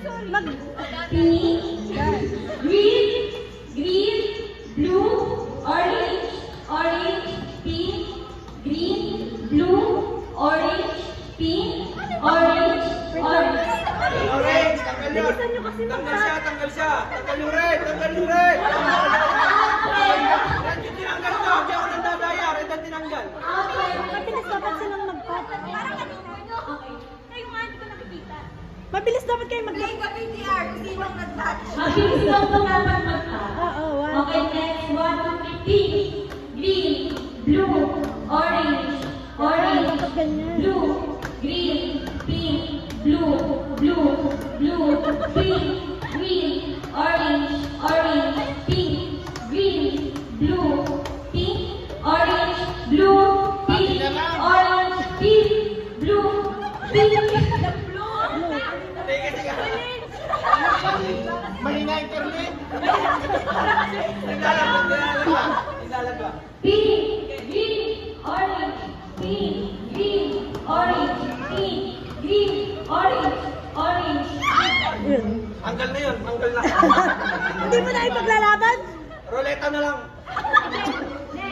Mag... Pink, green, green, blue, orange, orange, pink, green, blue, orange, pink, orange, orange. Orange, tanggal yun. Bilisan nyo kasi Tanggal siya, tanggal siya. Tanggal yung red, tanggal yung red. Red yung tinanggal ko. Hindi ako nandadaya. Red ang tinanggal. Mabilis dapat silang mag-cut. Parang kanina. Okay. Kayo nga, hindi ko nakikita. Mabilis dapat kayo mag-cut. Hindi ka PTR, kung sinong nag-touch. Mabilis lang ito dapat mag-touch. Oo, one. Okay, next. 1, 2, 3. Pink, green, blue, orange, orange, Dapat ganyan. blue, green, pink, blue, blue, blue, pink, green, orange, orange, pink, green, blue, pink, orange, blue, pink, orange, pink, blue, pink, blue. Sige, sige. Mahina internet. Naglalagwa. Pink, green, orange, pink, green, orange, pink, green, orange, orange. Yun. Tanggal na yun, tanggal na. Hindi mo na ipaglalaban? Roleta na lang. 1,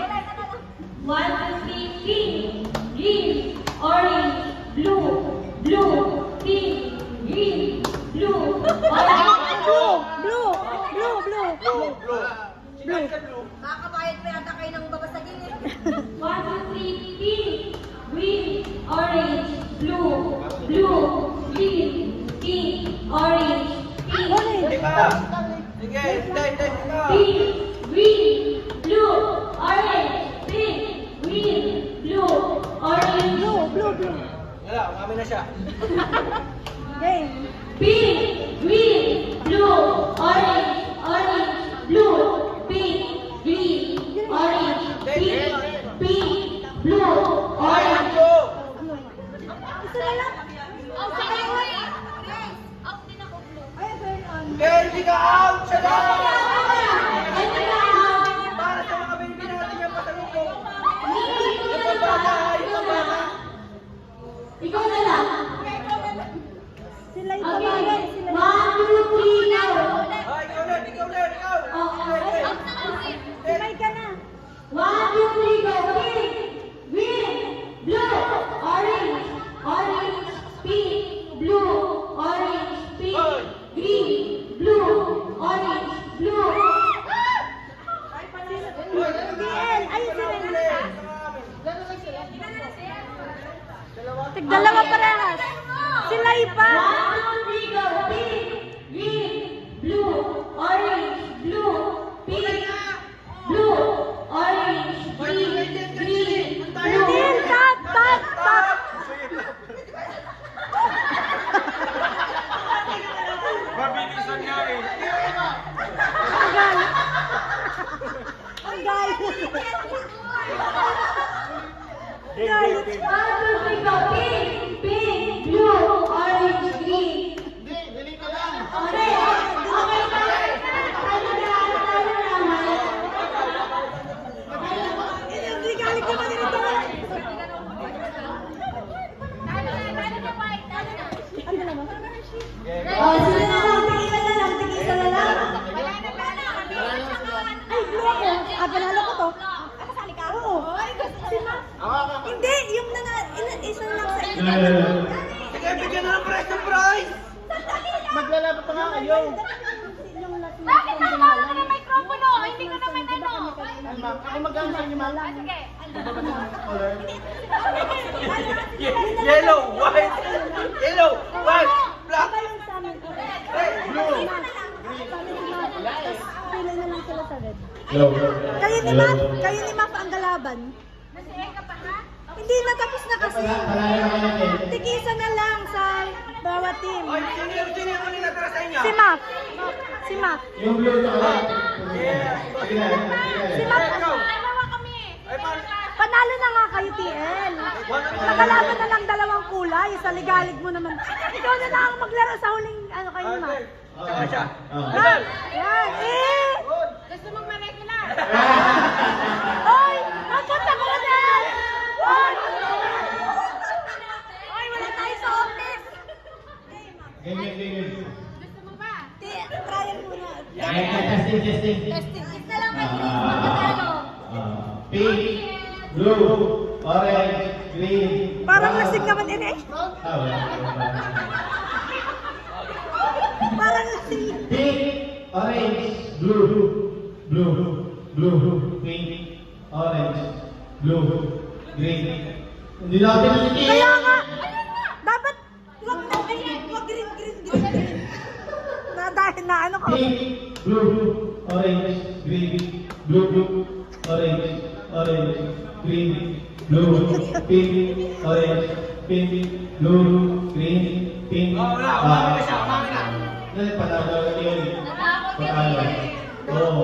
2, 3, pink, green, orange, blue, blue, pink, green, blue, orange. Blue! Blue! Blue! Blue! Blue, blue. Sikat ka blue. Makakabayad pa yata kayo ng babasagin eh. 1, 2, 3, pink, green, orange, blue, blue, green, pink, orange, pink, Hindi ka. Sige, hindi, hindi ka. pink, green, blue, orange, pink, green, blue, orange, Blue! Blue! Blue! Wala, umami na siya. Game! pink, green, blue, orange, orange, blue, pink, green, orange, pink, pink, blue, Ay, orange. blue. Isa na lang! Out din ako eh. Out din ako blue. Ay, turn on. Girl, di ka out. Siya lang. Ay, kailangan. Para sa mga baby natin yung pasalubong. Yung bata, yung bata. Ikaw na lang. Sila yung Okay. tawagan. Sila 1, 2, 3, now. Ay, ikaw ulit, ikaw ulit, ikaw. Sumay ka na. 1, 2, 3, go. Pink, green, blue, orange, orange, pink, blue, orange, pink, green, blue, orange, blue. DL! Ayun sila yung Ulit. Tigdalawa parehas. Sila ipa. 1, 2, 3, go. Pink, green, blue, orange, blue, pink, blue, orange, green, green, blue. DL, tap! Tap! Tap! Mabilisan nga eh. Ang galit. Ang galit. Galit. 1, 2, 3, go. Pink, pink, blue, orange, green. Okay, okay, tayo naman. Hindi galit ka manirito. Ano naman? Oh, sila na lang, tigisa na lang, tigisa na lang. Ay, blue ako. Ah, panalo ko to. Oo. Si Ma. Hindi, yung isa na lang sa inyo. Sige, bigyan na ng prize ng prize. Maglalaban pa nga kayo. Yung last na Bakit nawala ka ng mikropono? Hindi ko naman ano. Ay, ma'am, ako magkano sa inyo, ma'am? Sige. Color. Yellow, white, yellow, white, black. Iba yung sa amin. Red, blue. Pila na lang sila sa red. Hello. Kayo ni Map ang galaban. Nasiya ka pa ha? Hindi na tapos na kasi. Tigisa na lang sa bawat team. Oy, sino yung kanina tara sa inyo? Si Map. Si Map. Yung blue na ka. Yeah. Si Map. Dalawa kami. Ay, Panalo na nga kayo, TL. Nagalaban na lang dalawang kulay. Sa ligalig mo naman. Ikaw na lang ang maglaro sa huling ano kayo ni Map. Tsaka siya. Yan. Yan. Eh! Gusto mong ma-regular? Oy! Magpunta ko na! Oy! Oy, wala tayo sa office! Game. Gusto Pink, blue, orange, green. Parang lasing naman yun eh. Wala. Parang lasing. Pink, orange, blue, pink, orange, blue, green. Hindi natin naliki. Kaya nga, dapat wag green. Na dahil na ano ka. Pink, blue, orange, green, blue, orange, green, blue, pink, orange, pink, blue, green, pink. Umami na siya, umami na. Panalo yun. Natakot yun Panalo. eh. Oo,